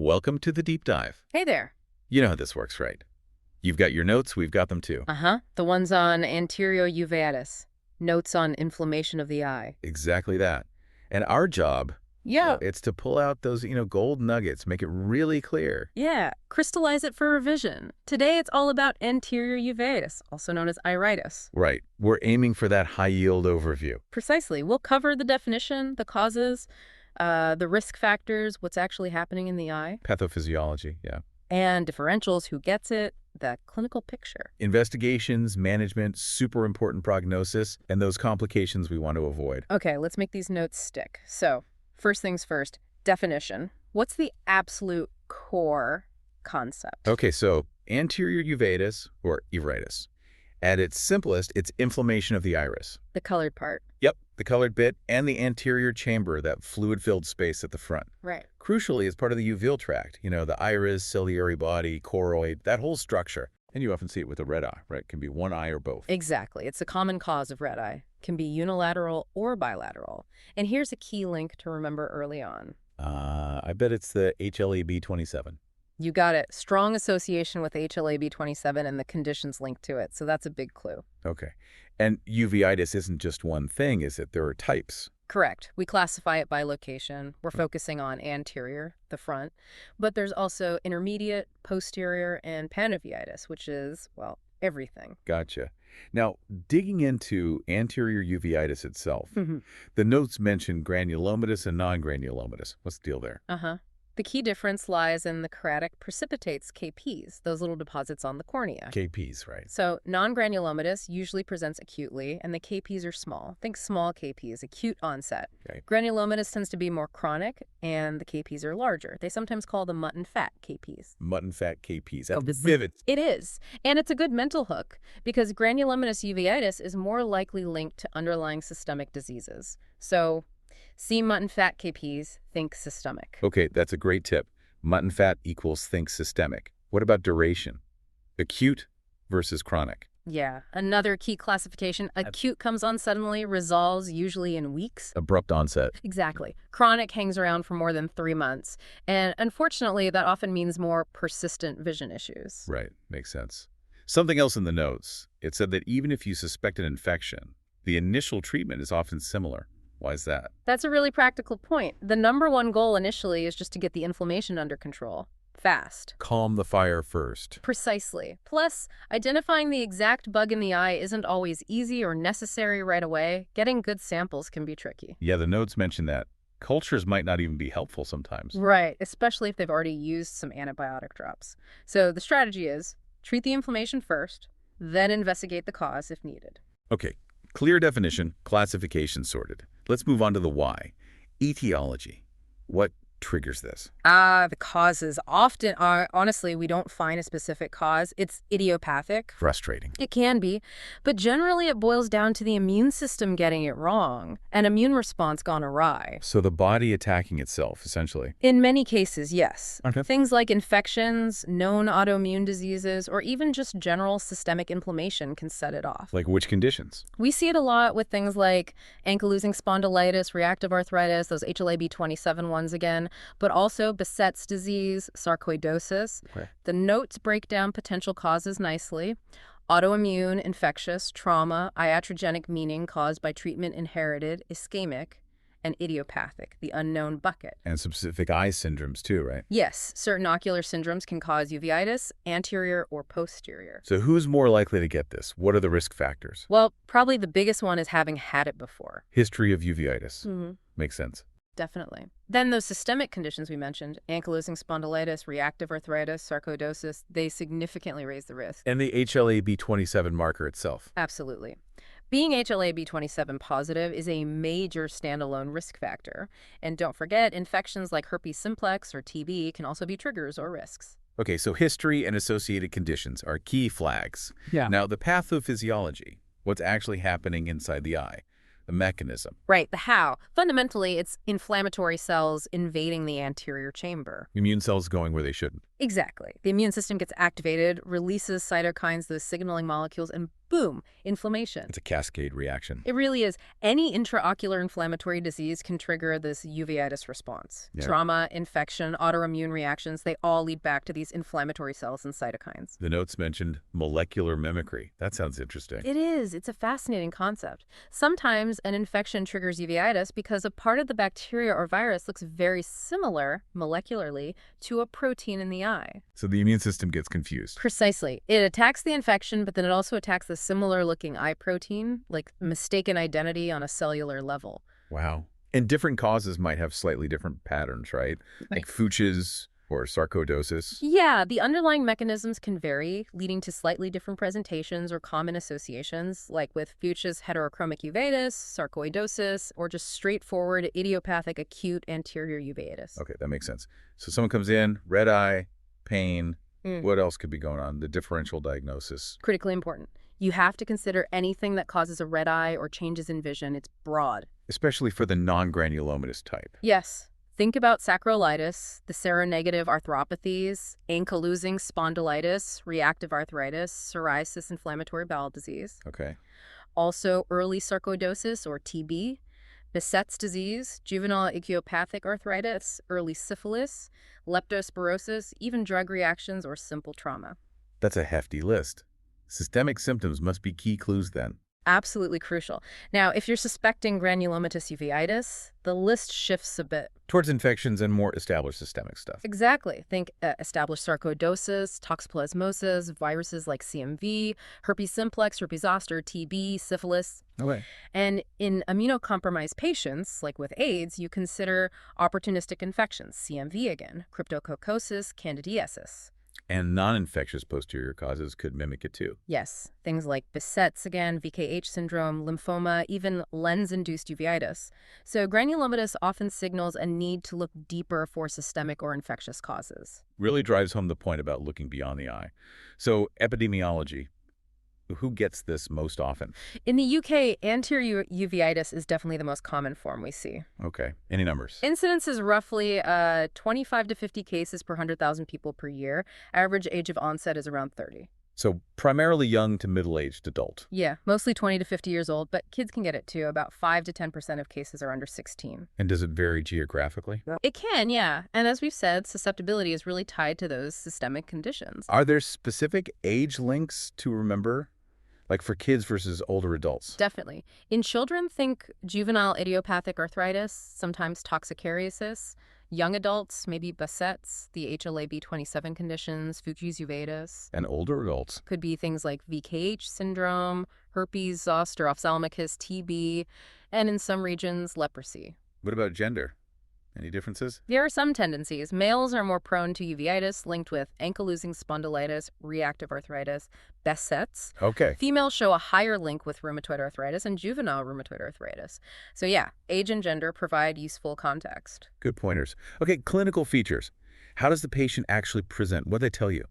Welcome to the deep dive. Hey there. You know how this works, right? You've got your notes, we've got them too. The ones on Anterior Uveitis. Notes on inflammation of the eye. Exactly that. And our job, Yeah. it's to pull out those, gold nuggets, make it really clear. Yeah, crystallize it for revision. Today it's all about Anterior Uveitis, also known as Iritis. Right. We're aiming for that high-yield overview. Precisely. We'll cover the definition, the causes, the risk factors, what's actually happening in the eye. Pathophysiology, yeah. And differentials, who gets it, the clinical picture. Investigations, management, super important prognosis, and those complications we want to avoid. Okay, let's make these notes stick. So, first things first, definition. What's the absolute core concept? Okay, so anterior uveitis, or iritis. At its simplest, it's inflammation of the iris. The colored part. Yep, the colored bit and the anterior chamber, that fluid-filled space at the front. Right. Crucially, as part of the uveal tract, the iris, ciliary body, choroid, that whole structure. And you often see it with a red eye, right? It can be one eye or both. Exactly. It's a common cause of red eye. Can be unilateral or bilateral. And here's a key link to remember early on. I bet it's the HLA-B27. You got it. Strong association with HLA-B27 and the conditions linked to it. So that's a big clue. Okay. And uveitis isn't just one thing, is it? There are types. Correct. We classify it by location. We're focusing on anterior, the front. But there's also intermediate, posterior, and panuveitis, which is, well, everything. Gotcha. Now, digging into anterior uveitis itself, the notes mention granulomatous and non-granulomatous. What's the deal there? The key difference lies in the keratotic precipitates, KPs, those little deposits on the cornea. KPs, right. So non-granulomatous usually presents acutely, and the KPs are small. Think small KPs, acute onset. Okay. Granulomatous tends to be more chronic, and the KPs are larger. They sometimes call them mutton fat KPs. Mutton fat KPs. That's vivid. It is. And it's a good mental hook, because granulomatous uveitis is more likely linked to underlying systemic diseases. So see mutton fat KPs, think systemic. Okay, that's a great tip. Mutton fat equals think systemic. What about duration? Acute versus chronic. Yeah, another key classification. Acute comes on suddenly, resolves usually in weeks. Abrupt onset. Exactly. Chronic hangs around for more than 3 months. And unfortunately, that often means more persistent vision issues. Right, makes sense. Something else in the notes. It said that even if you suspect an infection, the initial treatment is often similar. Why is that? That's a really practical point. The #1 goal initially is just to get the inflammation under control. Fast. Calm the fire first. Precisely. Plus, identifying the exact bug in the eye isn't always easy or necessary right away. Getting good samples can be tricky. Yeah, the notes mention that. Cultures might not even be helpful sometimes. Right, especially if they've already used some antibiotic drops. So the strategy is treat the inflammation first, then investigate the cause if needed. Okay, clear definition, classification sorted. Let's move on to the why. Etiology. What triggers this? The causes often are, honestly, we don't find a specific cause. It's idiopathic. Frustrating. It can be, but generally it boils down to the immune system getting it wrong, an immune response gone awry. So the body attacking itself, essentially. In many cases, yes. Okay. Things like infections, known autoimmune diseases, or even just general systemic inflammation can set it off. Like which conditions? We see it a lot with things like Ankylosing spondylitis, reactive arthritis, those HLA-B27 ones again, but also Behçet's disease, sarcoidosis. Okay. The notes break down potential causes nicely. Autoimmune, infectious, trauma, iatrogenic meaning caused by treatment inherited, ischemic, and idiopathic, the unknown bucket. And specific eye syndromes too, right? Yes, certain ocular syndromes can cause uveitis, anterior or posterior. So who's more likely to get this? What are the risk factors? Well, probably the biggest one is having had it before. History of uveitis. Makes sense. Definitely. Then those systemic conditions we mentioned, ankylosing spondylitis, reactive arthritis, sarcoidosis, they significantly raise the risk. And the HLA-B27 marker itself. Absolutely. Being HLA-B27 positive is a major standalone risk factor. And don't forget, infections like herpes simplex or TB can also be triggers or risks. Okay, so history and associated conditions are key flags. Yeah. Now, the pathophysiology, what's actually happening inside the eye, the mechanism. Right, the how. Fundamentally, it's inflammatory cells invading the anterior chamber. Immune cells going where they shouldn't. Exactly. The immune system gets activated, releases cytokines, those signaling molecules, and boom, inflammation. It's a cascade reaction. It really is. Any intraocular inflammatory disease can trigger this uveitis response. Yeah. Trauma, infection, autoimmune reactions, they all lead back to these inflammatory cells and cytokines. The notes mentioned molecular mimicry. That sounds interesting. It is. It's a fascinating concept. Sometimes an infection triggers uveitis because a part of the bacteria or virus looks very similar molecularly to a protein in the eye. So the immune system gets confused. Precisely. It attacks the infection, but then it also attacks the similar-looking eye protein, like mistaken identity on a cellular level. Wow. And different causes might have slightly different patterns, right? Like Fuchs or sarcoidosis. Yeah, the underlying mechanisms can vary, leading to slightly different presentations or common associations, like with Fuchs heterochromic uveitis, sarcoidosis, or just straightforward idiopathic acute anterior uveitis. Okay, that makes sense. So someone comes in, red eye, pain. What else could be going on? The differential diagnosis. Critically important. You have to consider anything that causes a red eye or changes in vision. It's broad. Especially for the non-granulomatous type. Yes. Think about sacroiliitis, the seronegative arthropathies, ankylosing spondylitis, reactive arthritis, psoriasis, inflammatory bowel disease. Okay. Also early sarcoidosis or TB, Behçet's disease, juvenile idiopathic arthritis, early syphilis, leptospirosis, even drug reactions or simple trauma. That's a hefty list. Systemic symptoms must be key clues then. Absolutely crucial. Now, if you're suspecting granulomatous uveitis, the list shifts a bit. Towards infections and more established systemic stuff. Exactly. Think established sarcoidosis, toxoplasmosis, viruses like CMV, herpes simplex, herpes zoster, TB, syphilis. Okay. And in immunocompromised patients, like with AIDS, you consider opportunistic infections, CMV again, cryptococcosis, candidiasis. And non-infectious posterior causes could mimic it too. Yes, things like Behçet's again, VKH syndrome, lymphoma, even lens-induced uveitis. So granulomatous often signals a need to look deeper for systemic or infectious causes. Really drives home the point about looking beyond the eye. So epidemiology, who gets this most often? In the UK, anterior uveitis is definitely the most common form we see. Okay. Any numbers? Incidence is roughly 25 to 50 cases per 100,000 people per year. Average age of onset is around 30. So primarily young to middle-aged adult. Yeah, mostly 20 to 50 years old, but kids can get it too. About 5 to 10% of cases are under 16. And does it vary geographically? It can, yeah. And as we've said, susceptibility is really tied to those systemic conditions. Are there specific age links to remember? Like for kids versus older adults? Definitely. In children, think juvenile idiopathic arthritis, sometimes toxocariasis. Young adults, maybe Behçet's, the HLA-B27 conditions, Fuchs uveitis. And older adults? Could be things like VKH syndrome, herpes zoster, ophthalmicus, TB, and in some regions, leprosy. What about gender? Any differences? There are some tendencies. Males are more prone to uveitis, linked with ankylosing spondylitis, reactive arthritis, Behçet's. Okay. Females show a higher link with rheumatoid arthritis and juvenile rheumatoid arthritis. So yeah, age and gender provide useful context. Good pointers. Okay, clinical features. How does the patient actually present? What do they tell you?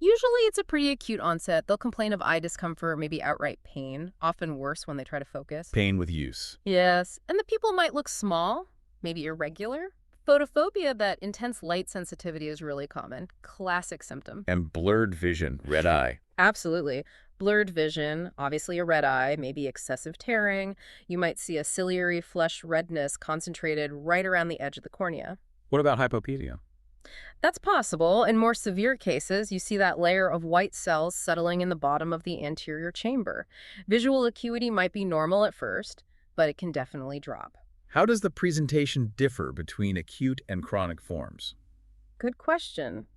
Usually it's a pretty acute onset. They'll complain of eye discomfort, maybe outright pain, often worse when they try to focus. Pain with use. Yes, and the pupil might look small, maybe irregular. Photophobia, that intense light sensitivity, is really common. Classic symptom. And blurred vision, red eye. Absolutely. Blurred vision, obviously a red eye, maybe excessive tearing. You might see a ciliary flush redness concentrated right around the edge of the cornea. What about hypopenia? That's possible. In more severe cases, you see that layer of white cells settling in the bottom of the anterior chamber. Visual acuity might be normal at first, but it can definitely drop. How does the presentation differ between acute and chronic forms? Good question.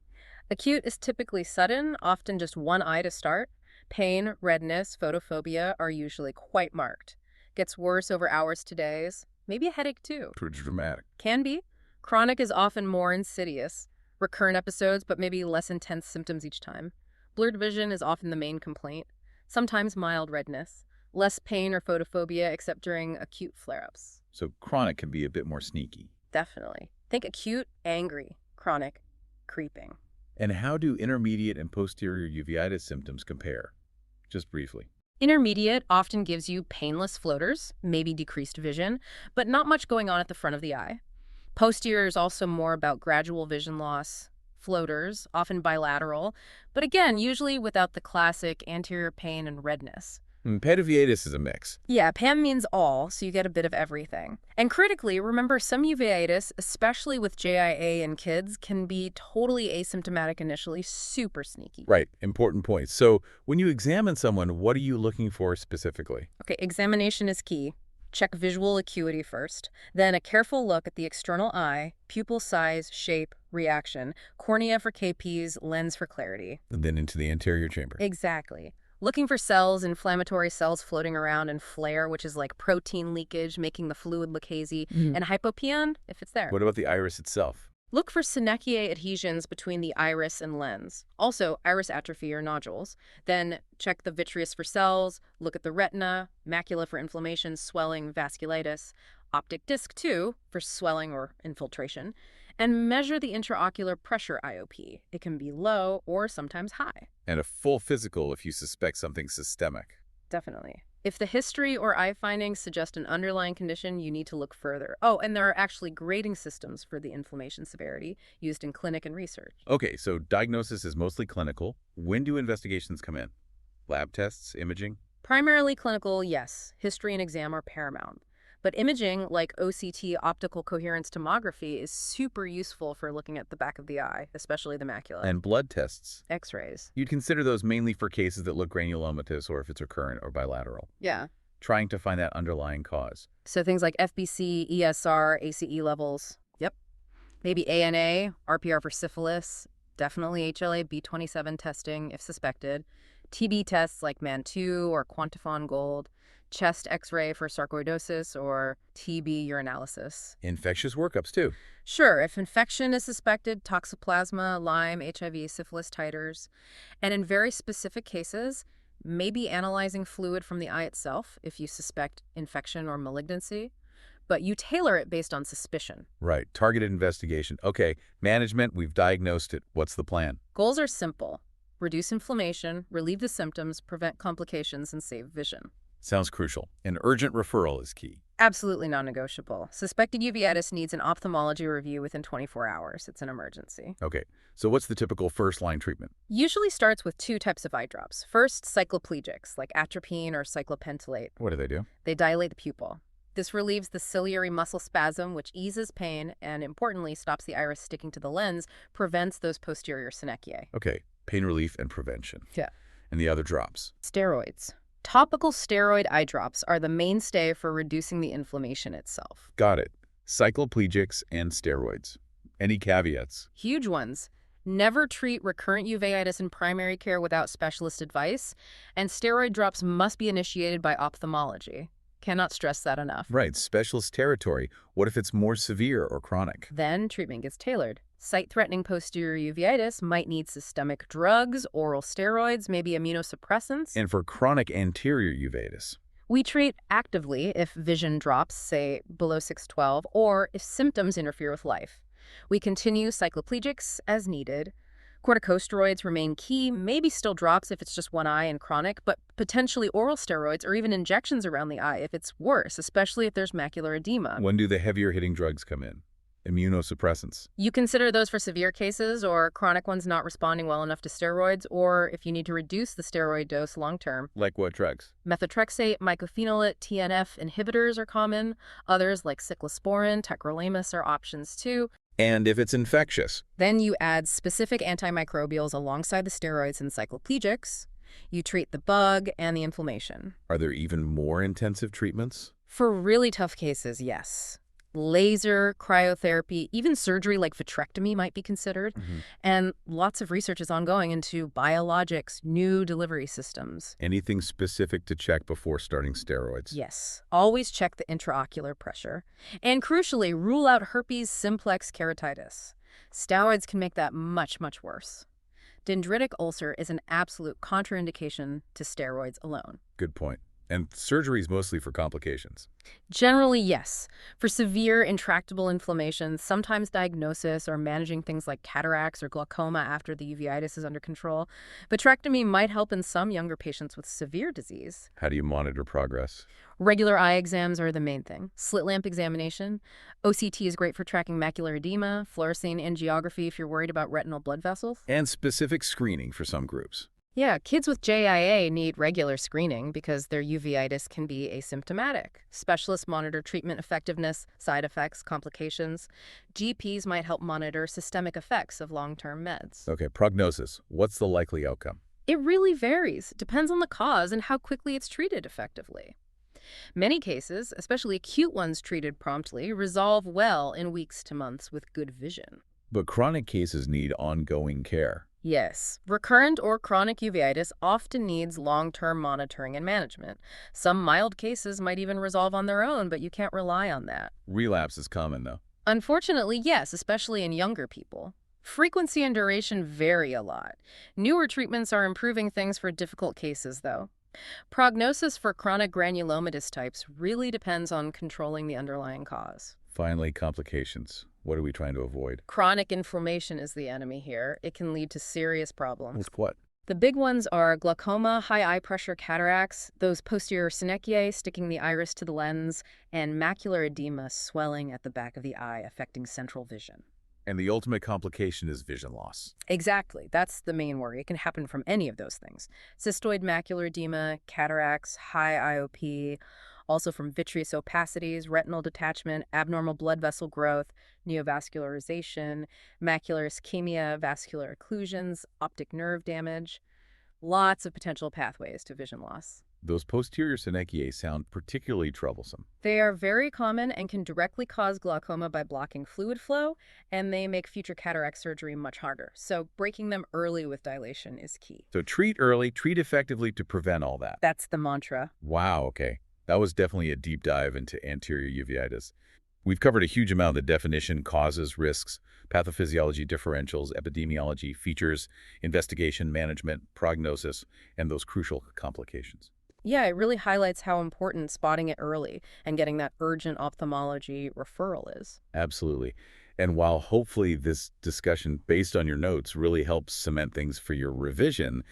Acute is typically sudden, often just one eye to start. Pain, redness, photophobia are usually quite marked. Gets worse over hours to days, maybe a headache too. Pretty dramatic. Can be. Chronic is often more insidious. Recurrent episodes, but maybe less intense symptoms each time. Blurred vision is often the main complaint. Sometimes mild redness. Less pain or photophobia except during acute flare-ups. So chronic can be a bit more sneaky. Definitely. Think acute, angry. Chronic, creeping. And how do intermediate and posterior uveitis symptoms compare? Just briefly. Intermediate often gives you painless floaters, maybe decreased vision, but not much going on at the front of the eye. Posterior is also more about gradual vision loss, floaters, often bilateral, but again, usually without the classic anterior pain and redness. Pathophysiology is a mix. Yeah, PAM means all, so you get a bit of everything. And critically, remember some uveitis, especially with JIA in kids, can be totally asymptomatic initially, super sneaky. Right, important point. So when you examine someone, what are you looking for specifically? Okay, examination is key. Check visual acuity first, then a careful look at the external eye, pupil size, shape, reaction, cornea for KPs, lens for clarity. And then into the anterior chamber. Exactly. Looking for cells, inflammatory cells floating around, and flare, which is like protein leakage, making the fluid look hazy, and hypopyon, if it's there. What about the iris itself? Look for synechiae adhesions between the iris and lens. Also, iris atrophy or nodules. Then check the vitreous for cells, look at the retina, macula for inflammation, swelling, vasculitis, optic disc too for swelling or infiltration, and measure the intraocular pressure IOP. It can be low or sometimes high. And a full physical if you suspect something systemic. Definitely. If the history or eye findings suggest an underlying condition, you need to look further. Oh, and there are actually grading systems for the inflammation severity used in clinic and research. Okay, so diagnosis is mostly clinical. When do investigations come in? Lab tests, imaging? Primarily clinical, yes. History and exam are paramount. But imaging, like OCT, optical coherence tomography, is super useful for looking at the back of the eye, especially the macula. And blood tests? X-rays. You'd consider those mainly for cases that look granulomatous or if it's recurrent or bilateral. Yeah. Trying to find that underlying cause. So things like FBC, ESR, ACE levels. Yep. Maybe ANA, RPR for syphilis. Definitely HLA B27 testing if suspected. TB tests like MAN2 or Quantiphon Gold. Chest X-ray for sarcoidosis or TB urinalysis. Infectious workups, too. Sure, if infection is suspected, toxoplasma, Lyme, HIV, syphilis titers. And in very specific cases, maybe analyzing fluid from the eye itself if you suspect infection or malignancy. But you tailor it based on suspicion. Right. Targeted investigation. Okay, management, we've diagnosed it. What's the plan? Goals are simple. Reduce inflammation, relieve the symptoms, prevent complications, and save vision. Sounds crucial. An urgent referral is key. Absolutely non-negotiable. Suspected uveitis needs an ophthalmology review within 24 hours. It's an emergency. Okay, so what's the typical first-line treatment? Usually starts with 2 types of eye drops. First, cycloplegics, like atropine or cyclopentolate. What do? They dilate the pupil. This relieves the ciliary muscle spasm, which eases pain and, importantly, stops the iris sticking to the lens, prevents those posterior synechiae. Okay, pain relief and prevention. Yeah. And the other drops? Steroids. Topical steroid eye drops are the mainstay for reducing the inflammation itself. Got it. Cycloplegics and steroids. Any caveats? Huge ones. Never treat recurrent uveitis in primary care without specialist advice, and steroid drops must be initiated by ophthalmology. Cannot stress that enough. Right, specialist territory. What if it's more severe or chronic? Then treatment gets tailored. Sight-threatening posterior uveitis might need systemic drugs, oral steroids, maybe immunosuppressants. And for chronic anterior uveitis? We treat actively if vision drops, say, below 612, or if symptoms interfere with life. We continue cycloplegics as needed. Corticosteroids remain key, maybe still drops if it's just one eye and chronic, but potentially oral steroids or even injections around the eye if it's worse, especially if there's macular edema. When do the heavier-hitting drugs come in? Immunosuppressants? You consider those for severe cases or chronic ones not responding well enough to steroids, or if you need to reduce the steroid dose long-term. Like what drugs? Methotrexate, mycophenolate, TNF inhibitors are common. Others like cyclosporin, tacrolimus are options too. And if it's infectious? Then you add specific antimicrobials alongside the steroids and cycloplegics. You treat the bug and the inflammation. Are there even more intensive treatments? For really tough cases, yes. Laser, cryotherapy, even surgery like vitrectomy might be considered. And lots of research is ongoing into biologics, new delivery systems. Anything specific to check before starting steroids? Yes. Always check the intraocular pressure. And crucially, rule out herpes simplex keratitis. Steroids can make that much, much worse. Dendritic ulcer is an absolute contraindication to steroids alone. Good point. And surgery is mostly for complications. Generally, yes. For severe intractable inflammation, sometimes diagnosis or managing things like cataracts or glaucoma after the uveitis is under control. Vitrectomy might help in some younger patients with severe disease. How do you monitor progress? Regular eye exams are the main thing. Slit lamp examination. OCT is great for tracking macular edema, fluorescein angiography if you're worried about retinal blood vessels. And specific screening for some groups. Yeah, kids with JIA need regular screening because their uveitis can be asymptomatic. Specialists monitor treatment effectiveness, side effects, complications. GPs might help monitor systemic effects of long-term meds. Okay, prognosis. What's the likely outcome? It really varies. Depends on the cause and how quickly it's treated effectively. Many cases, especially acute ones treated promptly, resolve well in weeks to months with good vision. But chronic cases need ongoing care. Yes, recurrent or chronic uveitis often needs long-term monitoring and management. Some mild cases might even resolve on their own, but you can't rely on that. Relapse is common, though. Unfortunately, yes, especially in younger people. Frequency and duration vary a lot. Newer treatments are improving things for difficult cases, though. Prognosis for chronic granulomatous types really depends on controlling the underlying cause. Finally, complications. What are we trying to avoid? Chronic inflammation is the enemy here. It can lead to serious problems. With what? The big ones are glaucoma, high eye pressure cataracts, those posterior synechiae sticking the iris to the lens, and macular edema swelling at the back of the eye affecting central vision. And the ultimate complication is vision loss. Exactly. That's the main worry. It can happen from any of those things. Cystoid macular edema, cataracts, high IOP, also from vitreous opacities, retinal detachment, abnormal blood vessel growth, neovascularization, macular ischemia, vascular occlusions, optic nerve damage. Lots of potential pathways to vision loss. Those posterior synechiae sound particularly troublesome. They are very common and can directly cause glaucoma by blocking fluid flow, and they make future cataract surgery much harder. So breaking them early with dilation is key. So treat early, treat effectively to prevent all that. That's the mantra. Wow, okay. That was definitely a deep dive into anterior uveitis. We've covered a huge amount of the definition, causes, risks, pathophysiology, differentials, epidemiology, features, investigation, management, prognosis, and those crucial complications. Yeah, it really highlights how important spotting it early and getting that urgent ophthalmology referral is. Absolutely. And while hopefully this discussion, based on your notes, really helps cement things for your revision,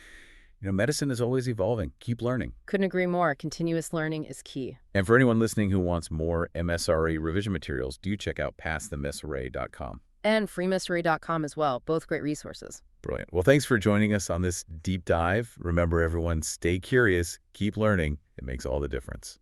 medicine is always evolving. Keep learning. Couldn't agree more. Continuous learning is key. And for anyone listening who wants more MSRA revision materials, do check out passthemsra.com. And freemsra.com as well. Both great resources. Brilliant. Well, thanks for joining us on this deep dive. Remember, everyone, stay curious, keep learning. It makes all the difference.